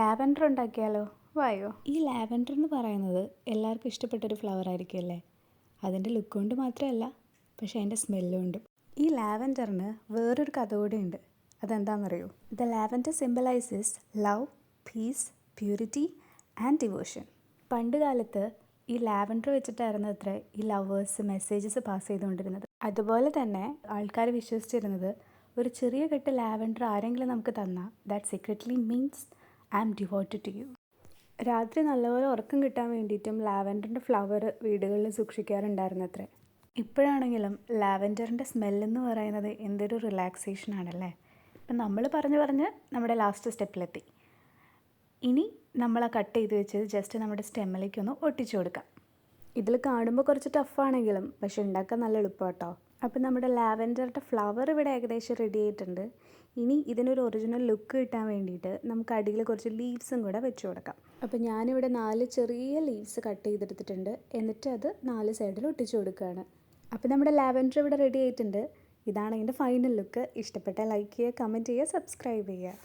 Lavender ഉണ്ടാക്കിയാലോ? വായോ. ഈ ലാവൻഡർ എന്ന് പറയുന്നത് എല്ലാവർക്കും ഇഷ്ടപ്പെട്ടൊരു ഫ്ലവർ ആയിരിക്കുമല്ലേ. അതിൻ്റെ ലുക്ക് കൊണ്ട് മാത്രമല്ല, പക്ഷേ അതിൻ്റെ സ്മെല്ലും ഉണ്ട്. ഈ ലാവൻഡറിന് വേറൊരു കഥ കൂടെ ഉണ്ട്. അതെന്താണെന്നറിയോ? The lavender symbolises love, peace, purity and devotion. പണ്ട് കാലത്ത് ഈ ലാവൻഡർ വെച്ചിട്ടായിരുന്നു അത്ര ഈ ലവേഴ്സ് മെസ്സേജസ് പാസ് ചെയ്തുകൊണ്ടിരുന്നത്. അതുപോലെ തന്നെ ആൾക്കാർ വിശ്വസിച്ചിരുന്നത് ഒരു ചെറിയ കെട്ട് ലാവൻഡർ ആരെങ്കിലും നമുക്ക് തന്നാൽ that secretly means I am devoted to you. രാത്രി നല്ലപോലെ ഉറക്കം കിട്ടാൻ വേണ്ടിയിട്ടും ലാവൻഡറിൻ്റെ ഫ്ലവർ വീടുകളിൽ സൂക്ഷിക്കാറുണ്ടായിരുന്നു അത്രേ. ഇപ്പോഴാണെങ്കിലും ലാവൻഡറിൻ്റെ സ്മെല്ലെന്ന് പറയുന്നത് എന്തൊരു റിലാക്സേഷൻ ആണല്ലേ. ഇപ്പം നമ്മൾ പറഞ്ഞ് നമ്മുടെ ലാസ്റ്റ് സ്റ്റെപ്പിലെത്തി. ഇനി നമ്മൾ ആ കട്ട് ചെയ്ത് വെച്ചത് ജസ്റ്റ് നമ്മുടെ സ്റ്റെമ്മിലേക്കൊന്ന് ഒട്ടിച്ചു കൊടുക്കാം. ഇതിൽ കാണുമ്പോൾ കുറച്ച് ടഫാണെങ്കിലും പക്ഷെ ഉണ്ടാക്കാൻ നല്ല എളുപ്പം കേട്ടോ. അപ്പം നമ്മുടെ ലാവൻഡറിൻ്റെ ഫ്ലവർ ഇവിടെ ഏകദേശം റെഡി ആയിട്ടുണ്ട്. ഇനി ഇതിനൊരു ഒറിജിനൽ ലുക്ക് കിട്ടാൻ വേണ്ടിയിട്ട് നമുക്ക് അടിയിൽ കുറച്ച് ലീവ്സും കൂടെ വെച്ച് കൊടുക്കാം. അപ്പോൾ ഞാനിവിടെ 4 ചെറിയ ലീവ്സ് കട്ട് ചെയ്തെടുത്തിട്ടുണ്ട്. എന്നിട്ട് അത് 4 സൈഡിൽ ഒട്ടിച്ചു കൊടുക്കുകയാണ്. അപ്പോൾ നമ്മുടെ ലാവൻഡർ ഇവിടെ റെഡി ആയിട്ടുണ്ട്. ഇതാണ് ഇതിൻ്റെ ഫൈനൽ ലുക്ക്. ഇഷ്ടപ്പെട്ടാൽ ലൈക്ക് ചെയ്യുക, കമൻറ്റ് ചെയ്യുക, സബ്സ്ക്രൈബ് ചെയ്യുക.